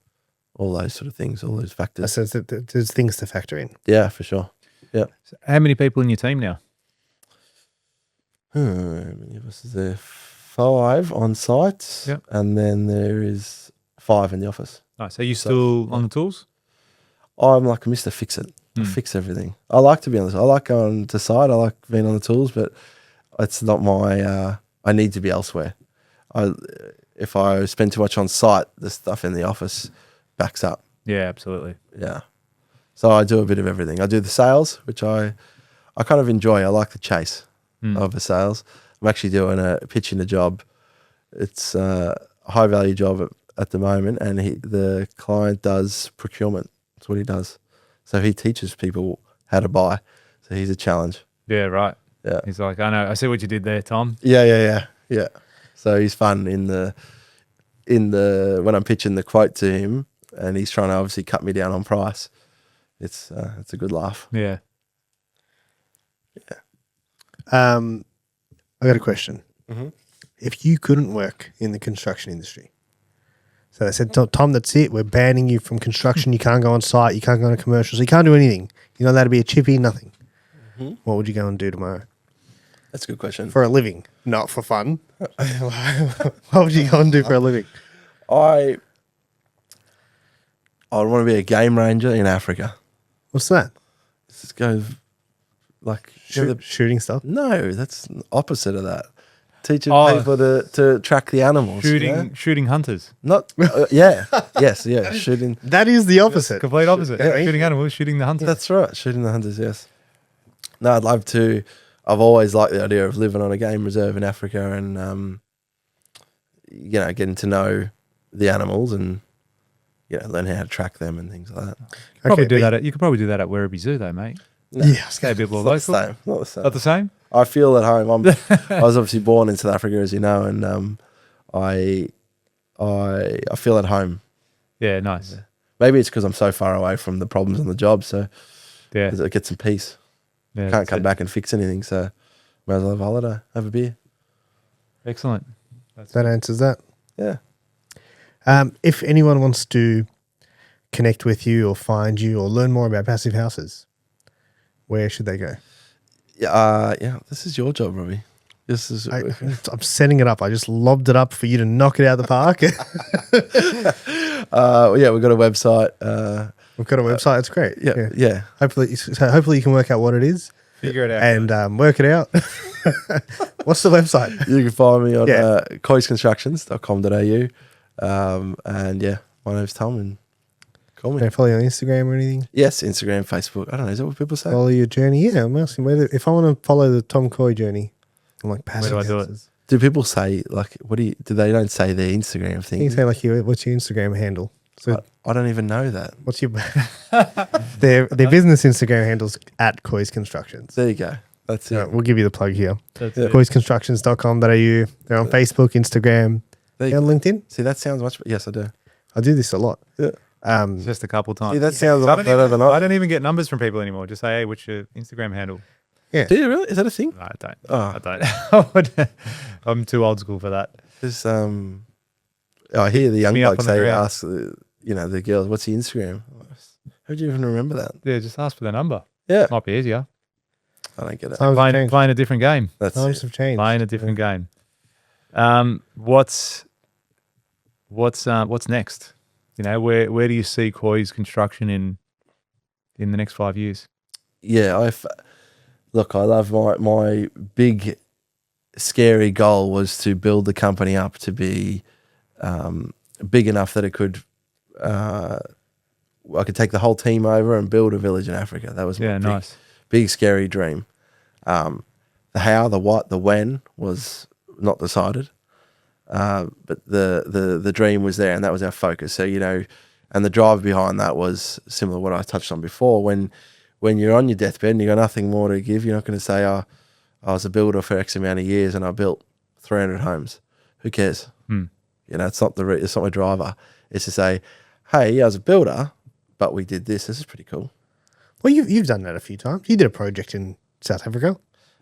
all those sort of things, all those factors. So there's things to factor in. Yeah, for sure. Yeah. So how many people in your team now? How many of us is there? 5 on site. Yep. And then there is 5 in the office. Nice. Are you still on the tools? I'm like Mr. Fix It. I fix everything. I like to be on this. I like going to site. I like being on the tools, but it's not my, I need to be elsewhere. If I spend too much on site, the stuff in the office backs up. Yeah, absolutely. Yeah. So I do a bit of everything. I do the sales, which I kind of enjoy. I like the chase of the sales. I'm actually pitching a job. It's a high value job at the moment, and the client does procurement. That's what he does. So he teaches people how to buy. So he's a challenge. Yeah, right. Yeah. He's like, I know, I see what you did there, Tom. Yeah. So he's fun in the when I'm pitching the quote to him, and he's trying to obviously cut me down on price. It's a good laugh. Yeah. I got a question. Mm-hmm. If you couldn't work in the construction industry, so they said, Tom, that's it. We're banning you from construction. You can't go on site. You can't go on commercials. You can't do anything. You're not allowed to be a chippy, nothing. Mm-hmm. What would you go and do tomorrow? That's a good question. For a living, not for fun. What would you go and do for a living? I want to be a game ranger in Africa. What's that? Just go like Shooting stuff? No, that's the opposite of that. Teaching Oh. people to track the animals. Shooting hunters. Not shooting. That is the opposite. Complete opposite. Yeah. Shooting animals, shooting the hunters. That's right, shooting the hunters. Yes. No, I'd love to. I've always liked the idea of living on a game reserve in Africa and getting to know the animals and learn how to track them and things like that. Probably do that. You could probably do that at Werribee Zoo, though, mate. No, Yeah. Stay a bit more it's not local. the same. Not the same. I feel at home. I was obviously born in South Africa, as you know, and I feel at home. Yeah, nice. Maybe it's because I'm so far away from the problems on the job, so Yeah, I get some peace. yeah. Can't that's come it. back and fix anything, so might as well have a holiday, have a beer. Excellent. That answers that. Yeah. If anyone wants to connect with you or find you or learn more about passive houses, where should they go? Yeah. This is your job, Robbie. This is. I'm setting it up. I just lobbed it up for you to knock it out of the park. We've got a website. We've got a website. It's great. Yeah. Hopefully you can work out what it is Figure it out. and work it out. What's the website? You can find me on Yeah. coisconstructions.com.au. And yeah, my name's Tom, and call Can I me. follow you on Instagram or anything? Yes, Instagram, Facebook. I don't know. Is that what people say? Follow your journey. Yeah, I'm asking whether if I want to follow the Tom Coy journey, I'm like passive Where do I do it? houses. Do people say like do they don't say their Instagram You thing? can say like what's your Instagram handle? So I don't even know that. what's your their business Instagram handles at Coy's Constructions. There you go. That's it. Yeah, we'll give you the plug here. That's Yeah. it. Coysconstructions.com.au. They're on Facebook, Instagram, There you and go. LinkedIn. See, that sounds much. Yes, I do. I do this a lot. Yeah. Just a couple times. See, that sounds a I lot don't better even- than I I. don't even get numbers from people anymore. Just say, hey, what's your Instagram handle? Do you really? Is that a thing? No, I don't. Oh. I don't. I'm too old school for that. There's I hear the young me up blokes on the say ground. ask the girls, what's the Instagram? How do you even remember that? Yeah, just ask for the number. Yeah, Might be easier. I don't get it. Times have changed. Playing a different game. That's Times have changed. Playing a different game. What's next? Where do you see Coy's construction in the next 5 years? yeah. Look, I love my big scary goal was to build the company up to be big enough that it could. I could take the whole team over and build a village in Africa. That was my Yeah, nice. big scary dream. The how, the what, the when was not decided, but the dream was there, and that was our focus. So and the drive behind that was similar to what I touched on before. When you're on your deathbed and you got nothing more to give, you're not going to say, "Oh, I was a builder for X amount of years and I built 300 homes." Who cares? It's not it's not my driver. It's to say, "Hey, I was a builder, but we did this. This is pretty cool." Well, you've done that a few times. You did a project in South Africa.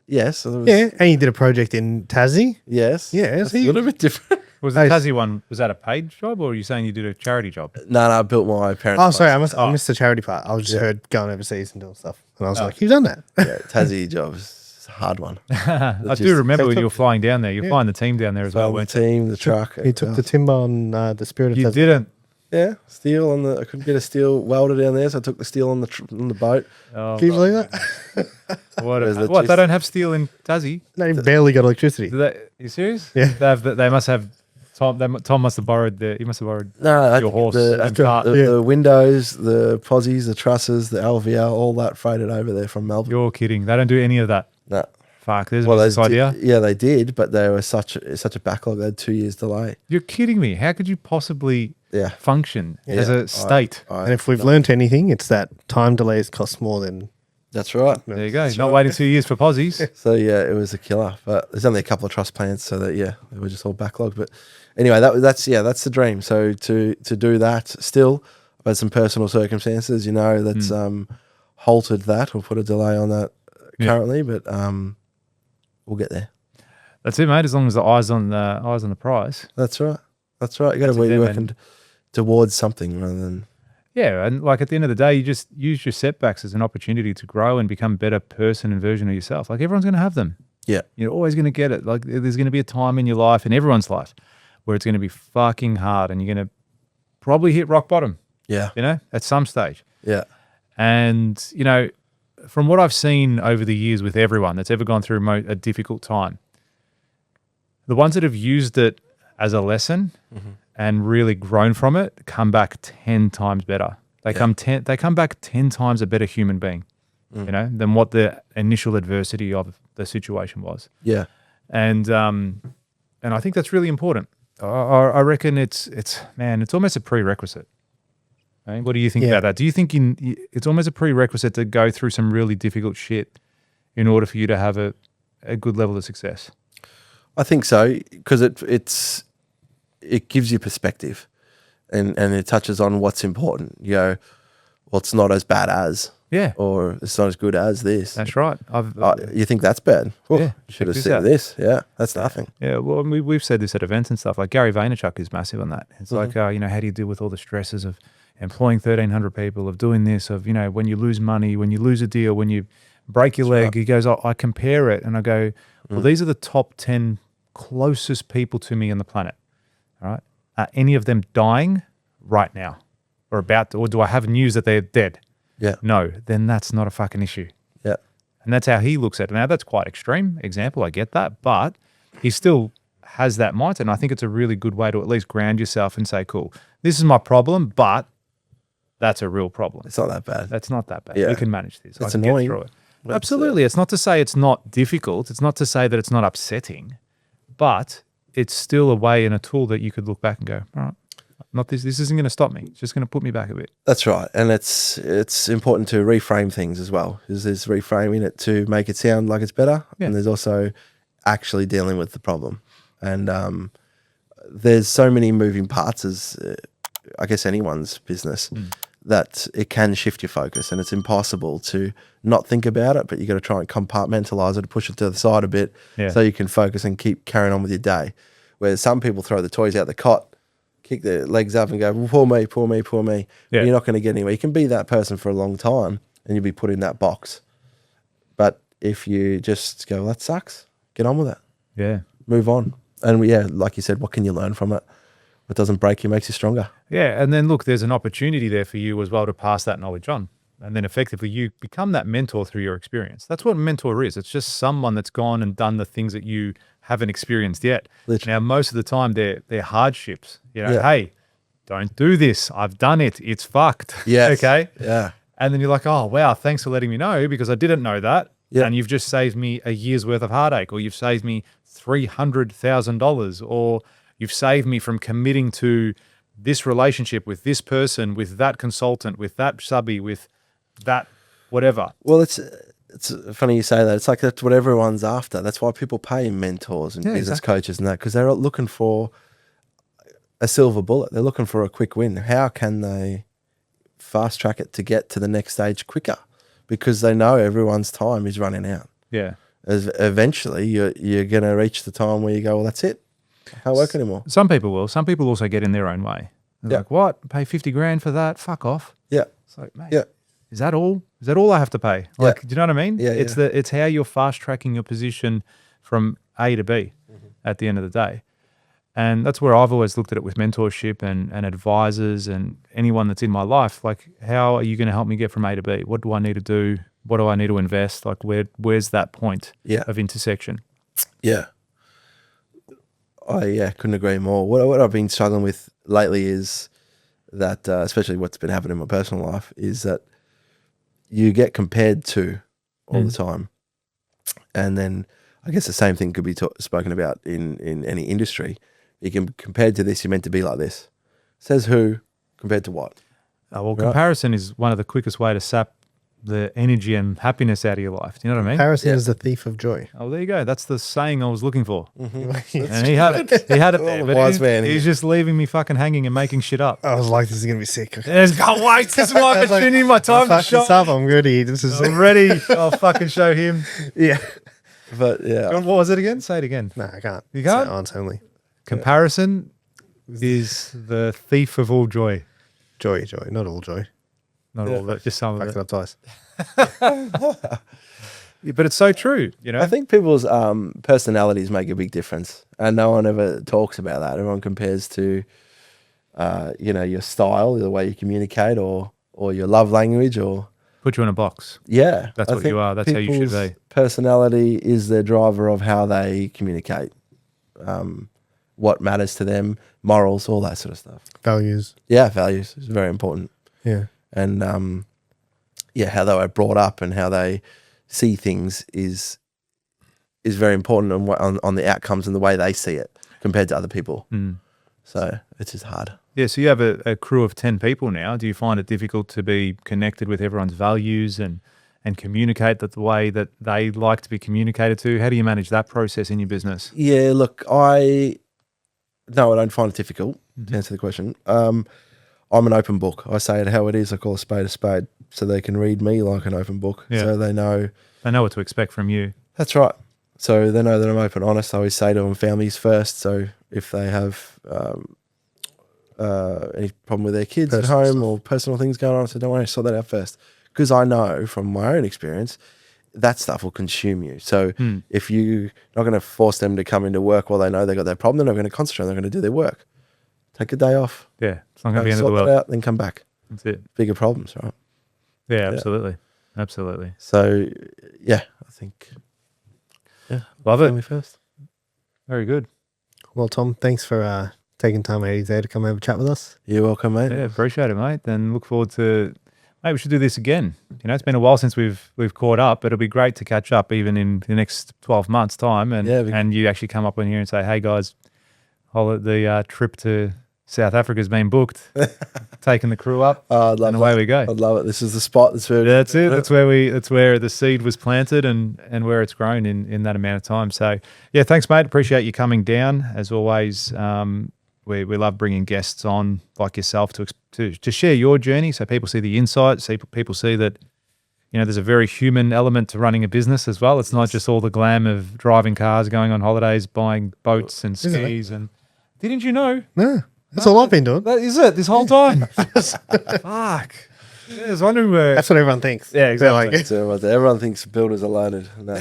Yes. So there was, Yeah, and you did a project in Tassie. Yes. Yeah, That's so a you- little bit different. Was the Nice. Tassie one, was that a paid job or are you saying you did a charity job? No, I built my parents' Oh, sorry, place. I missed the charity part. I was just heard going overseas and doing stuff, and I was like, "You've done that." Yeah, Tassie job is a hard one. I do remember when you were flying down there. You're flying the team down there as well, The weren't you? team, the truck. He took the timber on the Spirit of You Tassie. didn't. Yeah, steel on the. I couldn't get a steel welder down there, so I took the steel on the boat. Oh, Can you believe that? what? Where's the What? They gist? don't have steel in Tassie? No, he barely got electricity. Do they, you serious? Yeah. They must have. Tom must have borrowed the. He must have borrowed. No, I Your think horse the, and the, cart. the, Yeah. the windows, the posies, the trusses, the LVL, all that freighted over there from Melbourne. You're kidding. They don't do any of that. No. Fuck. There's a Well, business they idea. yeah, they did, but they were such a backlog. They had 2 years delay. You're kidding me. How could you possibly Yeah, function as Yeah. a state? And if we've learnt anything, it's that time delays cost more than That's right. There you go. Not waiting 2 years for posies. So yeah, it was a killer. But there's only a couple of trust plans, so that they were just all backlogged. But anyway, that's the dream. So to do that, still, I've had some personal circumstances, that's halted that or put a delay on that currently. But we'll get there. That's it, mate. As long as the eyes on the prize. That's right. That's right. You got to be working towards something rather than. Yeah, and like at the end of the day, you just use your setbacks as an opportunity to grow and become a better person and version of yourself. Like everyone's going to have them. Yeah. You're always going to get it. Like there's going to be a time in your life, in everyone's life, where it's going to be fucking hard and you're going to probably hit rock bottom. Yeah. At some stage. Yeah. And, from what I've seen over the years with everyone that's ever gone through a difficult time, the ones that have used it as a lesson and really grown from it come back 10 times better. They come back 10 times a better human being, than what the initial adversity of the situation was. Yeah. And I think that's really important. I reckon it's almost a prerequisite. Right? What do you think about that? Do you think it's almost a prerequisite to go through some really difficult shit in order for you to have a good level of success? I think so, because it gives you perspective and it touches on what's important. You go, well, it's not as bad as. Yeah. Or it's not as good as this. That's right. You think that's bad? Well, Yeah, you should have check this seen out. this. Yeah, that's nothing. Yeah, well, we've said this at events and stuff. Like Gary Vaynerchuk is massive on that. It's like, how do you deal with all the stresses of employing 1,300 people, of doing this, of, when you lose money, when you lose a deal, when you break your leg. Right. He goes, I compare it and I go, well, these are the top 10 closest people to me on the planet. All right. Are any of them dying right now or or do I have news that they're dead? Yeah. No, then that's not a fucking issue. Yeah. And that's how he looks at it. Now, that's quite extreme example. I get that. But he still has that mindset. And I think it's a really good way to at least ground yourself and say, cool, this is my problem, but that's a real problem. It's not that bad. That's not that bad. Yeah. We can manage this. It's I can annoying. Get through it. Absolutely. It's not to say it's not difficult. It's not to say that it's not upsetting. But it's still a way and a tool that you could look back and go, all right, not this. This isn't going to stop me. It's just going to put me back a bit. That's right. And it's important to reframe things as well. There's reframing it to make it sound like it's better. Yeah. And there's also actually dealing with the problem. And there's so many moving parts as, I guess, anyone's business that it can shift your focus. And it's impossible to not think about it, but you got to try and compartmentalize it, push it to the side a bit so you can focus and keep carrying on with your day. Where some people throw the toys out the cot, kick their legs up and go, well, poor me, poor me, poor me. Yeah. You're not going to get anywhere. You can be that person for a long time and you'll be put in that box. But if you just go, well, that sucks, get on with it. Yeah. Move on. And like you said, what can you learn from it? What doesn't break you makes you stronger. Yeah. And then look, there's an opportunity there for you as well to pass that knowledge on. And then effectively you become that mentor through your experience. That's what a mentor is. It's just someone that's gone and done the things that you haven't experienced yet. Literally. Now, most of the time they're hardships. Hey, don't do this. I've done it. It's fucked. Yes. Okay. Yeah. And then you're like, oh, wow, thanks for letting me know because I didn't know that. Yeah. And you've just saved me a year's worth of heartache, or you've saved me $300,000, or you've saved me from committing to this relationship with this person, with that consultant, with that subby, with that whatever. Well, it's funny you say that. It's like that's what everyone's after. That's why people pay mentors and business coaches and that, because they're looking for a silver bullet. They're looking for a quick win. How can they fast track it to get to the next stage quicker? Because they know everyone's time is running out. Yeah. As eventually you're going to reach the time where you go, well, that's it. I can't work anymore. Some people will. Some people also get in their own way. They're like, what? Pay 50 grand for that? Fuck off. Yeah. It's like, mate, Yeah. is that all? Is that all I have to pay? Like, do you know what I mean? Yeah, It's how you're fast tracking your position from A to B at the end of the day. And that's where I've always looked at it with mentorship and advisors and anyone that's in my life. Like, how are you going to help me get from A to B? What do I need to do? What do I need to invest? Like, where's that point of intersection? Yeah. I couldn't agree more. What I've been struggling with lately is that, especially what's been happening in my personal life, is that you get compared to all the time. And then I guess the same thing could be spoken about in any industry. You can compared to this, you're meant to be like this. Says who compared to what? Well, comparison is one of the quickest way to sap the energy and happiness out of your life. Do you know what I mean? Comparison is the thief of joy. Oh, there you go. That's the saying I was looking for. Mm-hmm. And he had it. He had it there. But wise man he's just leaving me fucking hanging and making shit up. I was like, this is gonna be sick. Can't wait. This is my I was like, opportunity, my time to fuck this shine. up. I'm ready. This is I'm ready. I'll fucking show him. yeah. But yeah, What was it again? Say it again. No, I can't. You can't? Say aunts only. Comparison is the thief of all joy. Joy, not all joy. Not all of it, just some of Fucked it. it up twice. Yeah, but it's so true, you know? I think people's personalities make a big difference, and no one ever talks about that. Everyone compares to, your style, the way you communicate, or your love language, or Put you in a box. yeah, That's I what think you are. That's how you should people's be. Personality is their driver of how they communicate, what matters to them, morals, all that sort of stuff. Values. Yeah, values is very important, Yeah. and how they were brought up and how they see things is very important on the outcomes and the way they see it compared to other people. So it's just hard. Yeah, so you have a crew of 10 people now. Do you find it difficult to be connected with everyone's values and communicate that the way that they like to be communicated to? How do you manage that process in your business? Yeah, look, I don't find it difficult to answer the question. I'm an open book. I say it how it is. I call a spade, so they can read me like an open book. Yeah. So they know. They know what to expect from you. That's right. So they know that I'm open, honest. I always say to them, families first. So if they have any problem with their kids at home or personal things going on, I said, don't worry, sort that out first. Because I know from my own experience, that stuff will consume you. So if you're not going to force them to come into work while they know they got that problem, they're not going to concentrate. They're going to do their work. Take a day off. Yeah, it's not going to be the end of the sort world. that out, then come back. That's it. Bigger problems, right? Yeah, absolutely. Absolutely. So, yeah, I think. Yeah, Love it. family first. Very good. Well, Tom, thanks for taking time out of your day to come have a chat with us. You're welcome, mate. Yeah, appreciate it, mate. And look forward to. Maybe we should do this again. You know, it's been a while since we've caught up, but it'll be great to catch up even in the next 12 months' time, and you actually come up in here and say, "Hey guys, the trip to South Africa's been booked, taking the crew up, Oh, I'd love and away we go." I'd love it. This is the spot. That's where. That's it. That's where the seed was planted and where it's grown in that amount of time. So yeah, thanks, mate. Appreciate you coming down as always. We love bringing guests on like yourself to share your journey, so people see the insight. People see that there's a very human element to running a business as well. It's not just all the glam of driving cars, going on holidays, buying boats and skis. And didn't you know? No, that's all I've been doing. That is it. This whole time. Fuck. Yeah, I was wondering where. That's what everyone thinks. Yeah, exactly. So everyone thinks builders are loaded. No,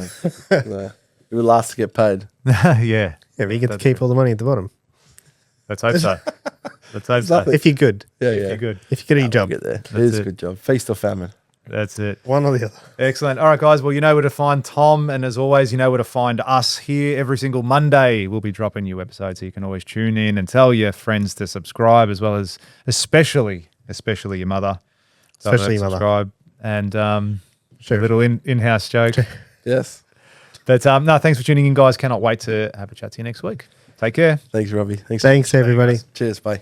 no. It would last to get paid. Yeah. Yeah, but you get to keep all the money at the bottom. Let's hope so. Let's hope so. If you're good. Yeah, You're good. If you're good at your job. Get there. It is a it. good job. Feast or famine. That's it. One or the other. Excellent. All right, guys. Well, you know where to find Tom. And as always, you know where to find us here every single Monday. We'll be dropping new episodes, so you can always tune in and tell your friends to subscribe, as well as especially your mother. Tell her to Especially your mother. subscribe. And Sure. a little in-house joke. Yes. But no, thanks for tuning in, guys. Cannot wait to have a chat to you next week. Take care. Thanks, Robbie. Thanks, everybody. Cheers. Bye.